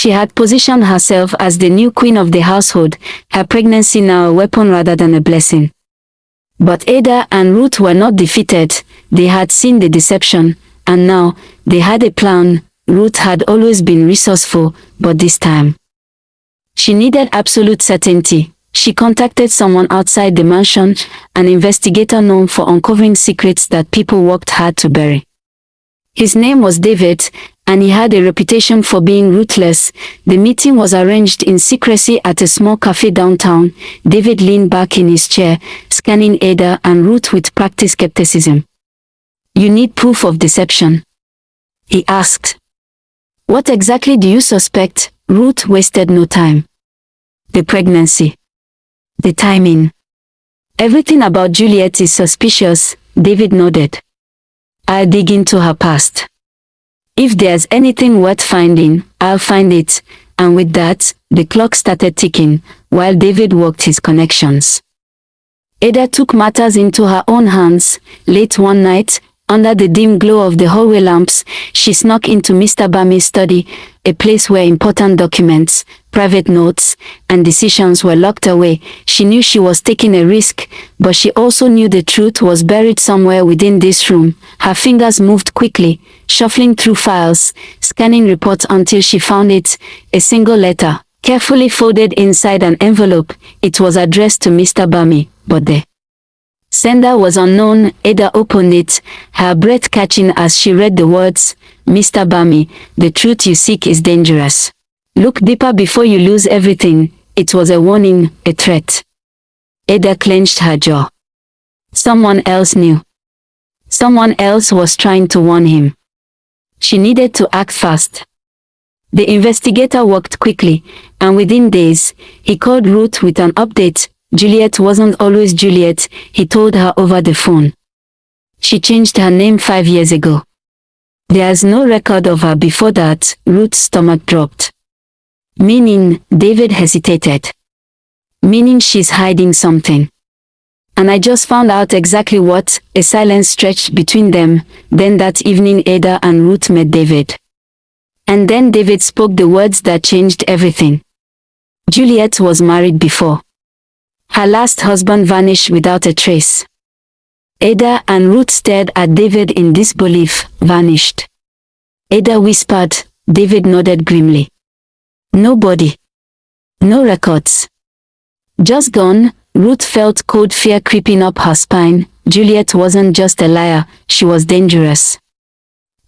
She had positioned herself as the new queen of the household, her pregnancy now a weapon rather than a blessing. But Ada and Ruth were not defeated. They had seen the deception, and now they had a plan. Ruth had always been resourceful, but this time she needed absolute certainty. She contacted someone outside the mansion, an investigator known for uncovering secrets that people worked hard to bury. His name was David, and he had a reputation for being ruthless. The meeting was arranged in secrecy at a small cafe downtown. David leaned back in his chair, scanning Ada and Ruth with practiced skepticism. "You need proof of deception?" he asked. "What exactly do you suspect?" Ruth wasted no time. "The pregnancy. The timing. Everything about Juliet is suspicious." David nodded. "I'll dig into her past. If there's anything worth finding, I'll find it." And with that, the clock started ticking, while David worked his connections. Ada took matters into her own hands. Late one night, under the dim glow of the hallway lamps, she snuck into Mr. Bami's study, a place where important documents, private notes, and decisions were locked away. She knew she was taking a risk, but she also knew the truth was buried somewhere within this room. Her fingers moved quickly, shuffling through files, scanning reports until she found it, a single letter, carefully folded inside an envelope. It was addressed to Mr. Bami, but the sender was unknown. Ada opened it, her breath catching as she read the words, "Mr. Bami, the truth you seek is dangerous. Look deeper before you lose everything." It was a warning, a threat. Ada clenched her jaw. Someone else knew. Someone else was trying to warn him. She needed to act fast. The investigator worked quickly, and within days, he called Ruth with an update. Juliet wasn't always Juliet, he told her over the phone. She changed her name 5 years ago. There's no record of her before that. Ruth's stomach dropped. "Meaning?" David hesitated. "Meaning she's hiding something. And I just found out exactly what." A silence stretched between them. Then that evening Ada and Ruth met David. And then David spoke the words that changed everything. Juliet was married before. Her last husband vanished without a trace. Ada and Ruth stared at David in disbelief. "Vanished?" Ada whispered. David nodded grimly. "Nobody. No records. Just gone." Ruth felt cold fear creeping up her spine. Juliet wasn't just a liar, she was dangerous.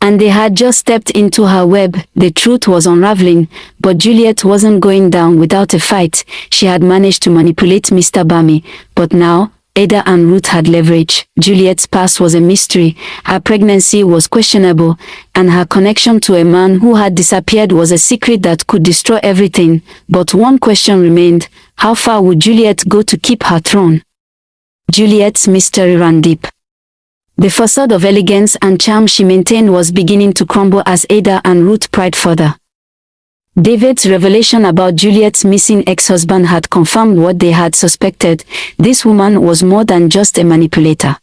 And they had just stepped into her web. The truth was unraveling, but Juliet wasn't going down without a fight. She had managed to manipulate Mr. Bami, but now, Ada and Ruth had leverage. Juliet's past was a mystery, her pregnancy was questionable, and her connection to a man who had disappeared was a secret that could destroy everything. But one question remained: how far would Juliet go to keep her throne? Juliet's mystery ran deep. The facade of elegance and charm she maintained was beginning to crumble as Ada and Ruth pried further. David's revelation about Juliet's missing ex-husband had confirmed what they had suspected. This woman was more than just a manipulator.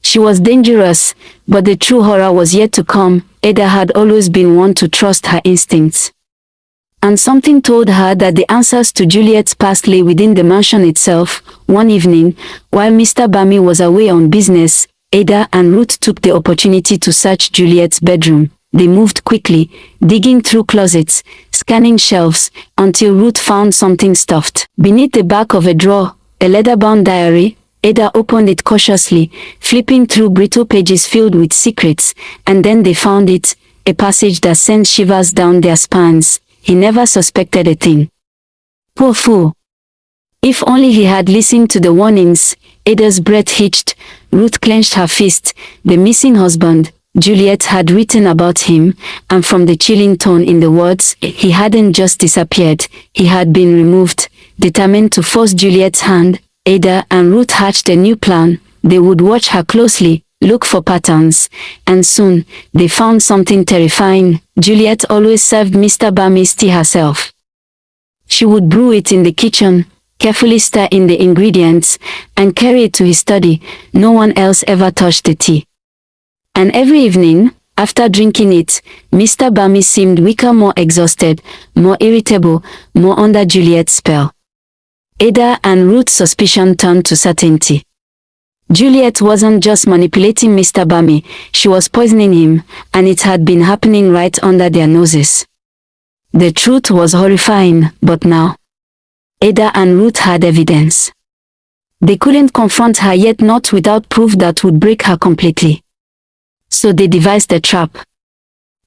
She was dangerous, but the true horror was yet to come. Ada had always been one to trust her instincts. And something told her that the answers to Juliet's past lay within the mansion itself. One evening, while Mr. Bami was away on business, Ada and Ruth took the opportunity to search Juliet's bedroom. They moved quickly, digging through closets, scanning shelves, until Ruth found something stuffed. Beneath the back of a drawer, a leather-bound diary. Ada opened it cautiously, flipping through brittle pages filled with secrets, and then they found it, a passage that sent shivers down their spines. He never suspected a thing. Poor fool. If only he had listened to the warnings. Ada's breath hitched. Ruth clenched her fist. The missing husband. Juliet had written about him, and from the chilling tone in the words, he hadn't just disappeared, he had been removed. Determined to force Juliet's hand, Ada and Ruth hatched a new plan. They would watch her closely, look for patterns, and soon, they found something terrifying. Juliet always served Mr. Bami's tea herself. She would brew it in the kitchen, carefully stir in the ingredients, and carry it to his study. No one else ever touched the tea. And every evening, After drinking it, Mr. Bami seemed weaker, more exhausted, more irritable, more under Juliet's spell. Ada and Ruth's suspicion turned to certainty. Juliet wasn't just manipulating Mr. Bami, she was poisoning him, and it had been happening right under their noses. The truth was horrifying, but now, Ada and Ruth had evidence. They couldn't confront her, yet not without proof that would break her completely. So they devised a trap.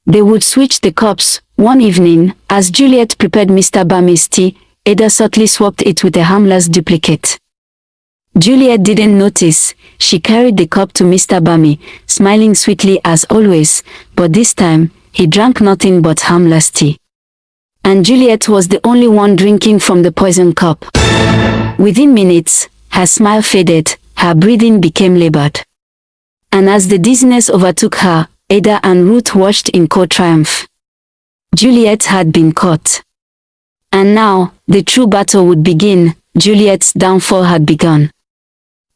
They would switch the cups. One evening, as Juliet prepared Mr. Bami's tea, Ada subtly swapped it with a harmless duplicate. Juliet didn't notice. She carried the cup to Mr. Bami, smiling sweetly as always, but this time, he drank nothing but harmless tea. And Juliet was the only one drinking from the poison cup. Within minutes, her smile faded, her breathing became labored. And as the dizziness overtook her, Ada and Ruth watched in cold triumph. Juliet had been caught. And now, the true battle would begin. Juliet's downfall had begun.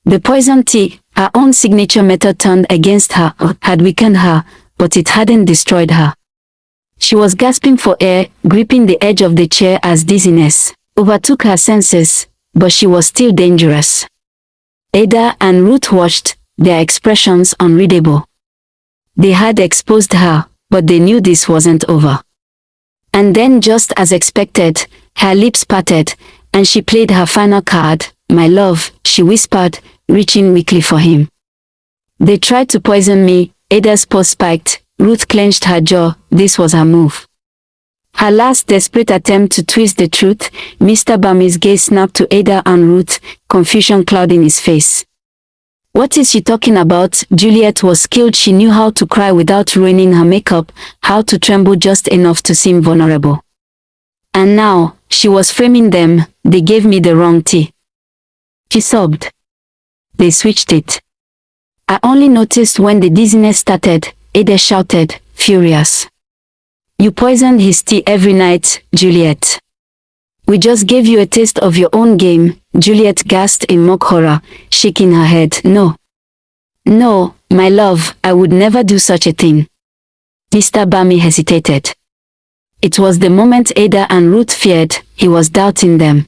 The poison tea, her own signature method, turned against her, had weakened her, but it hadn't destroyed her. She was gasping for air, gripping the edge of the chair as dizziness overtook her senses, but she was still dangerous. Ada and Ruth watched, their expressions unreadable. They had exposed her, but they knew this wasn't over. And then, just as expected, her lips parted, and she played her final card. "My love," she whispered, reaching weakly for him. "They tried to poison me." Ada's pulse spiked. Ruth clenched her jaw. This was her move. Her last desperate attempt to twist the truth. Mr. Bami's gaze snapped to Ada and Ruth, confusion clouding his face. "What is she talking about?" Juliet was skilled. She knew how to cry without ruining her makeup, how to tremble just enough to seem vulnerable. And now, she was framing them. "They gave me the wrong tea," she sobbed. "They switched it. I only noticed when the dizziness started," Ada shouted, furious. "You poisoned his tea every night, Juliet." "We just gave you a taste of your own game," Juliet gasped in mock horror, shaking her head. No, my love, I would never do such a thing." Mr. Bami hesitated. It was the moment Ada and Ruth feared. He was doubting them.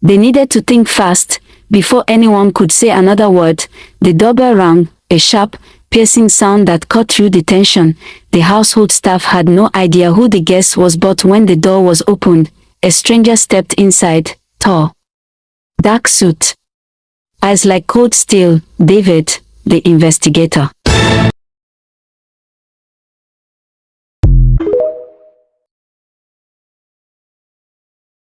They needed to think fast. Before anyone could say another word, the doorbell rang, a sharp, piercing sound that cut through the tension. The household staff had no idea who the guest was, but when the door was opened, a stranger stepped inside, tall, dark suit, eyes like cold steel. "David, the investigator."